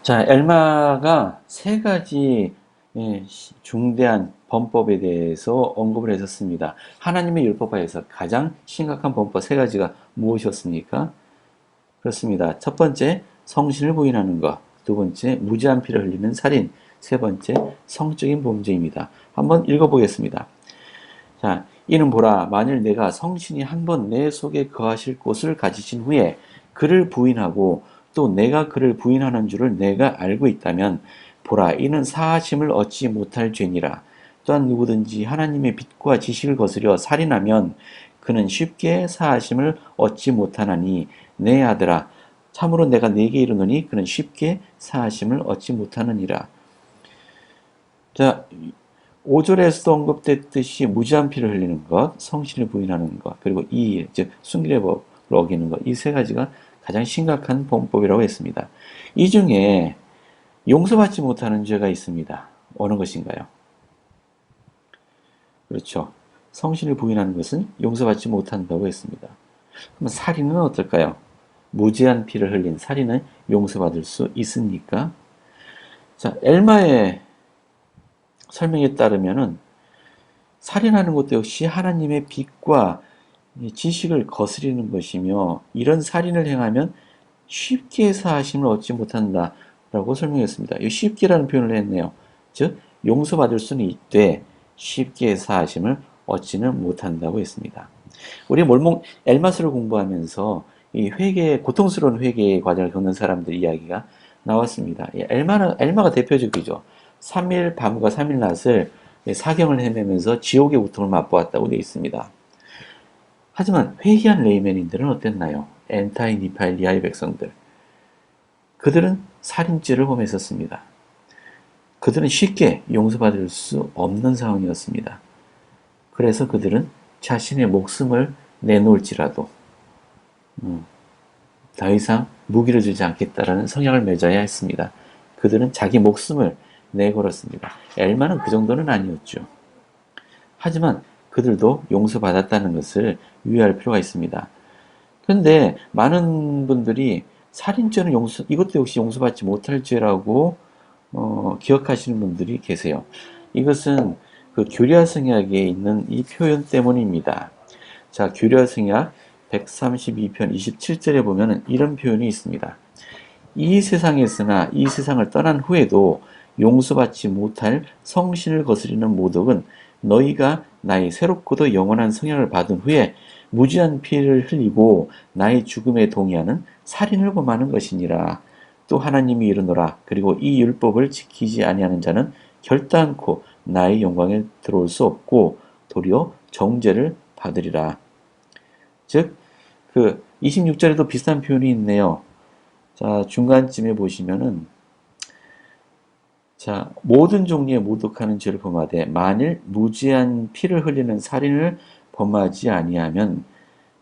자, 엘마가 세 가지 중대한 범법에 대해서 언급을 했었습니다. 하나님의 율법하에서 가장 심각한 범법 세 가지가 무엇이었습니까? 그렇습니다. 첫 번째, 성신을 부인하는 것. 두 번째, 무지한 피를 흘리는 살인. 세 번째, 성적인 범죄입니다. 한번 읽어보겠습니다. 자, 이는 보라, 만일 내가 성신이 한 번 내 속에 거하실 곳을 가지신 후에 그를 부인하고 또 내가 그를 부인하는 줄을 내가 알고 있다면 보라, 이는 사하심을 얻지 못할 죄니라. 또한 누구든지 하나님의 빛과 지식을 거스려 살인하면 그는 쉽게 사하심을 얻지 못하나니 내 아들아, 참으로 내가 네게 이르노니 그는 쉽게 사하심을 얻지 못하느니라. 자, 5절에서도 언급됐듯이 무지한 피를 흘리는 것, 성신을 부인하는 것, 그리고 이 즉 순결의 법을 어기는 것, 이 세 가지가 가장 심각한 범법이라고 했습니다. 이 중에 용서받지 못하는 죄가 있습니다. 어느 것인가요? 그렇죠. 성신을 부인하는 것은 용서받지 못한다고 했습니다. 그럼 살인은 어떨까요? 무지한 피를 흘린 살인은 용서받을 수 있습니까? 자, 엘마의 설명에 따르면은 살인하는 것도 역시 하나님의 빛과 지식을 거스리는 것이며 이런 살인을 행하면 쉽게 사하심을 얻지 못한다라고 설명했습니다. 이 쉽게라는 표현을 했네요. 즉 용서받을 수는 있되 쉽게 사하심을 얻지는 못한다고 했습니다. 우리 몰목 엘마스를 공부하면서 이 회개, 고통스러운 회개의 과정을 겪는 사람들 이야기가 나왔습니다. 엘마가 대표적이죠. 3일 밤과 3일 낮을 사경을 헤매면서 지옥의 고통을 맛보았다고 되어 있습니다. 하지만 회개한 레이맨인들은 어땠나요? 엔타이 니팔리아의 백성들. 그들은 살인죄를 범했었습니다. 그들은 쉽게 용서받을 수 없는 상황이었습니다. 그래서 그들은 자신의 목숨을 내놓을지라도 더 이상 무기를 주지 않겠다라는 성향을 맺어야 했습니다. 그들은 자기 목숨을 내걸었습니다. 엘마는 그 정도는 아니었죠. 하지만 그들도 용서받았다는 것을 유의할 필요가 있습니다. 그런데 많은 분들이 살인죄는 이것도 역시 용서받지 못할 죄라고 기억하시는 분들이 계세요. 이것은 그 교리화 성약에 있는 이 표현 때문입니다. 자, 교리화 성약 132편 27절에 보면 이런 표현이 있습니다. 이 세상에서나 이 세상을 떠난 후에도 용서받지 못할 성신을 거스리는 모독은 너희가 나의 새롭고도 영원한 성약을 받은 후에 무지한 피를 흘리고 나의 죽음에 동의하는 살인을 범하는 것이니라. 또 하나님이 이르노라. 그리고 이 율법을 지키지 아니하는 자는 결단코 나의 영광에 들어올 수 없고 도리어 정죄를 받으리라. 즉, 그 26절에도 비슷한 표현이 있네요. 자, 중간쯤에 보시면은 자, 모든 종류의 모독하는 죄를 범하되 만일 무지한 피를 흘리는 살인을 범하지 아니하면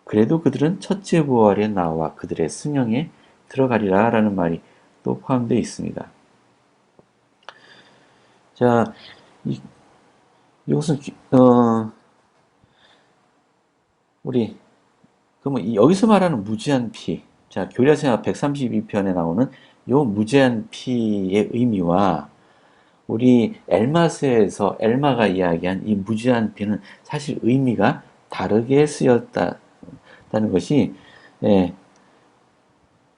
그래도 그들은 첫째 부활에 나와 그들의 승형에 들어가리라 라는 말이 또 포함되어 있습니다. 자, 이것은 우리 그러면 여기서 말하는 무지한 피, 자, 교리서약 132편에 나오는 요 무지한 피의 의미와 우리 엘마스에서 엘마가 이야기한 이 무지한 피는 사실 의미가 다르게 쓰였다는 것이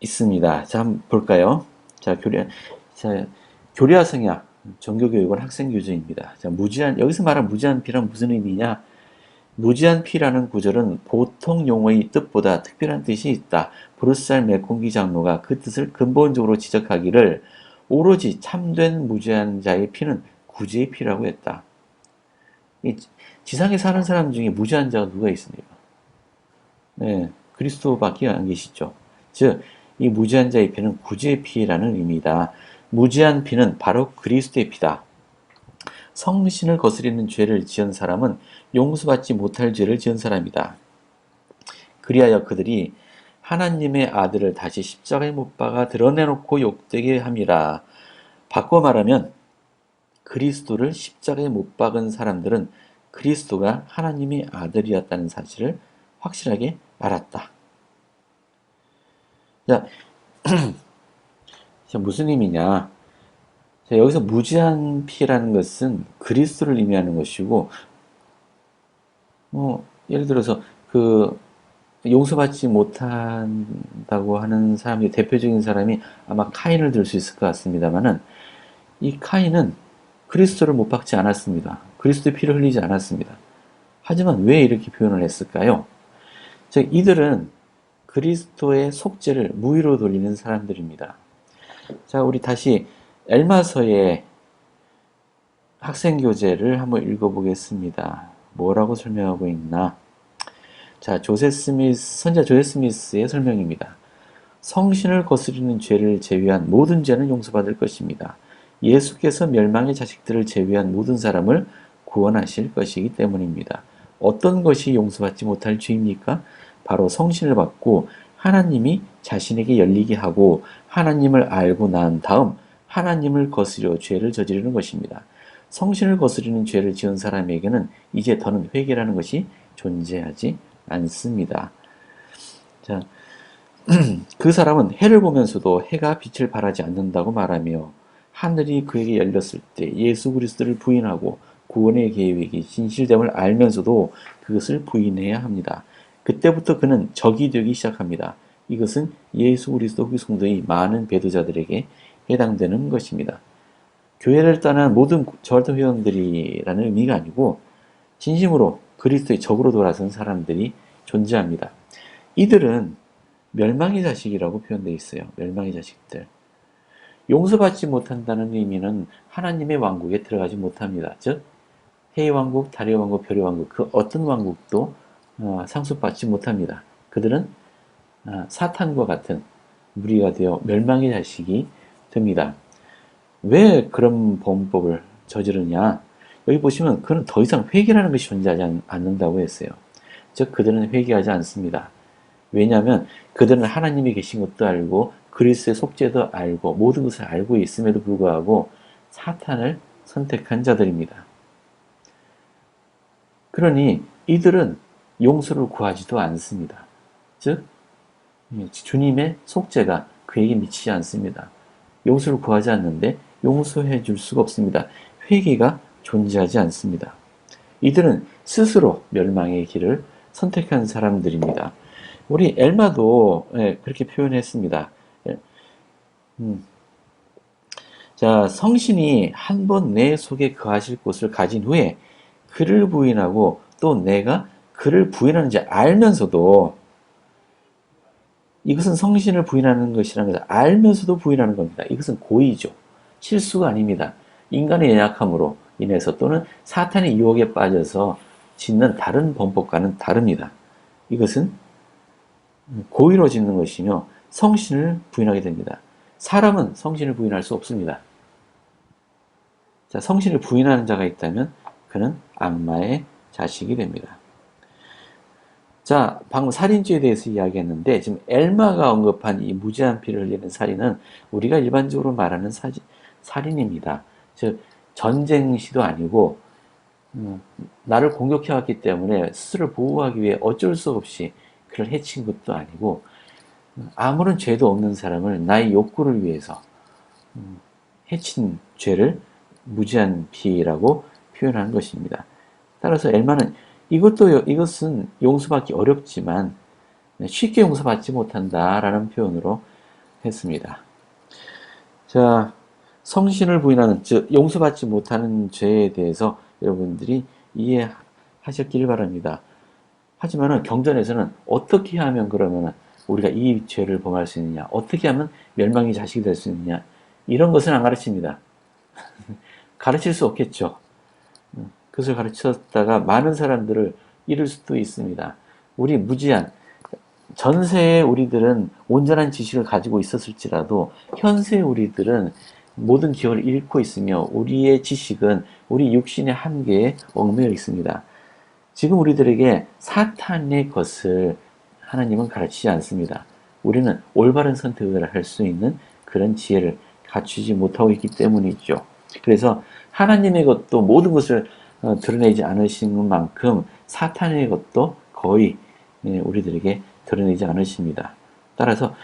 있습니다. 자, 한번 볼까요? 자, 교리화 성약, 종교교육은 학생교재입니다. 자, 여기서 말한 무지한 피란 무슨 의미냐? 무지한 피라는 구절은 보통 용어의 뜻보다 특별한 뜻이 있다. 브루살 맥콩기 장로가 그 뜻을 근본적으로 지적하기를 오로지 참된 무죄한 자의 피는 구제의 피라고 했다. 지상에 사는 사람 중에 무죄한 자가 누가 있습니까? 네, 그리스도밖에 안 계시죠. 즉, 이 무죄한 자의 피는 구제의 피라는 의미다. 무죄한 피는 바로 그리스도의 피다. 성신을 거스리는 죄를 지은 사람은 용서받지 못할 죄를 지은 사람이다. 그리하여 그들이 하나님의 아들을 다시 십자가에 못 박아 드러내놓고 욕되게 함이라. 바꿔 말하면 그리스도를 십자가에 못 박은 사람들은 그리스도가 하나님의 아들이었다는 사실을 확실하게 알았다. 자, 자, 무슨 의미냐? 자, 여기서 무지한 피라는 것은 그리스도를 의미하는 것이고, 예를 들어서 그 용서받지 못한다고 하는 사람의 대표적인 사람이 아마 카인을 들 수 있을 것 같습니다만은 이 카인은 그리스도를 못 박지 않았습니다. 그리스도의 피를 흘리지 않았습니다. 하지만 왜 이렇게 표현을 했을까요? 즉 이들은 그리스도의 속죄를 무의로 돌리는 사람들입니다. 자, 우리 다시 엘마서의 학생교재를 한번 읽어보겠습니다. 뭐라고 설명하고 있나? 자, 선자 조세 스미스의 설명입니다. 성신을 거스르는 죄를 제외한 모든 죄는 용서받을 것입니다. 예수께서 멸망의 자식들을 제외한 모든 사람을 구원하실 것이기 때문입니다. 어떤 것이 용서받지 못할 죄입니까? 바로 성신을 받고 하나님이 자신에게 열리게 하고 하나님을 알고 난 다음 하나님을 거스려 죄를 저지르는 것입니다. 성신을 거스르는 죄를 지은 사람에게는 이제 더는 회개라는 것이 존재하지 않습니다. 자, 그 사람은 해를 보면서도 해가 빛을 발하지 않는다고 말하며 하늘이 그에게 열렸을 때 예수 그리스도를 부인하고 구원의 계획이 진실됨을 알면서도 그것을 부인해야 합니다. 그때부터 그는 적이 되기 시작합니다. 이것은 예수 그리스도 후기 성도의 많은 배도자들에게 해당되는 것입니다. 교회를 떠난 모든 저활동 회원들이라는 의미가 아니고 진심으로 그리스도의 적으로 돌아선 사람들이 존재합니다. 이들은 멸망의 자식이라고 표현되어 있어요. 멸망의 자식들. 용서받지 못한다는 의미는 하나님의 왕국에 들어가지 못합니다. 즉 해의 왕국, 달의 왕국, 별의 왕국 그 어떤 왕국도 상속받지 못합니다. 그들은 사탄과 같은 무리가 되어 멸망의 자식이 됩니다. 왜 그런 범법을 저지르냐? 여기 보시면 그는 더 이상 회개라는 것이 존재하지 않는다고 했어요. 즉 그들은 회개하지 않습니다. 왜냐하면 그들은 하나님이 계신 것도 알고 그리스도의 속죄도 알고 모든 것을 알고 있음에도 불구하고 사탄을 선택한 자들입니다. 그러니 이들은 용서를 구하지도 않습니다. 즉 주님의 속죄가 그에게 미치지 않습니다. 용서를 구하지 않는데 용서해 줄 수가 없습니다. 회개가 존재하지 않습니다. 이들은 스스로 멸망의 길을 선택한 사람들입니다. 우리 엘마도 그렇게 표현했습니다. 자, 성신이 한 번 내 속에 거하실 곳을 가진 후에 그를 부인하고 또 내가 그를 부인하는지 알면서도 이것은 성신을 부인하는 것이라는 것을 알면서도 부인하는 겁니다. 이것은 고의죠. 실수가 아닙니다. 인간의 연약함으로 인해서 또는 사탄의 유혹에 빠져서 짓는 다른 범법과는 다릅니다. 이것은 고의로 짓는 것이며 성신을 부인하게 됩니다. 사람은 성신을 부인할 수 없습니다. 자, 성신을 부인하는 자가 있다면 그는 악마의 자식이 됩니다. 자, 방금 살인죄에 대해서 이야기했는데 지금 엘마가 언급한 이 무지한 피를 흘리는 살인은 우리가 일반적으로 말하는 살인입니다. 즉 전쟁 시도 아니고 나를 공격해왔기 때문에 스스로를 보호하기 위해 어쩔 수 없이 그를 해친 것도 아니고 아무런 죄도 없는 사람을 나의 욕구를 위해서 해친 죄를 무지한 피라고 표현하는 것입니다. 따라서 엘마는 이것은 용서받기 어렵지만 쉽게 용서받지 못한다라는 표현으로 했습니다. 자, 성신을 부인하는, 즉 용서받지 못하는 죄에 대해서 여러분들이 이해하셨길 바랍니다. 하지만은 경전에서는 어떻게 하면 그러면 우리가 이 죄를 범할 수 있느냐, 어떻게 하면 멸망의 자식이 될 수 있느냐, 이런 것은 안 가르칩니다. 가르칠 수 없겠죠. 그것을 가르쳤다가 많은 사람들을 잃을 수도 있습니다. 우리 무지한, 전세의 우리들은 온전한 지식을 가지고 있었을지라도 현세의 우리들은 모든 기억을 잃고 있으며 우리의 지식은 우리 육신의 한계에 얽매여 있습니다. 지금 우리들에게 사탄의 것을 하나님은 가르치지 않습니다. 우리는 올바른 선택을 할 수 있는 그런 지혜를 갖추지 못하고 있기 때문이죠. 그래서 하나님의 것도 모든 것을 드러내지 않으시는 만큼 사탄의 것도 거의 우리들에게 드러내지 않으십니다. 따라서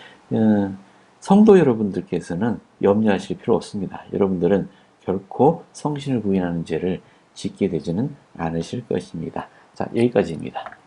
성도 여러분들께서는 염려하실 필요 없습니다. 여러분들은 결코 성신을 부인하는 죄를 짓게 되지는 않으실 것입니다. 자, 여기까지입니다.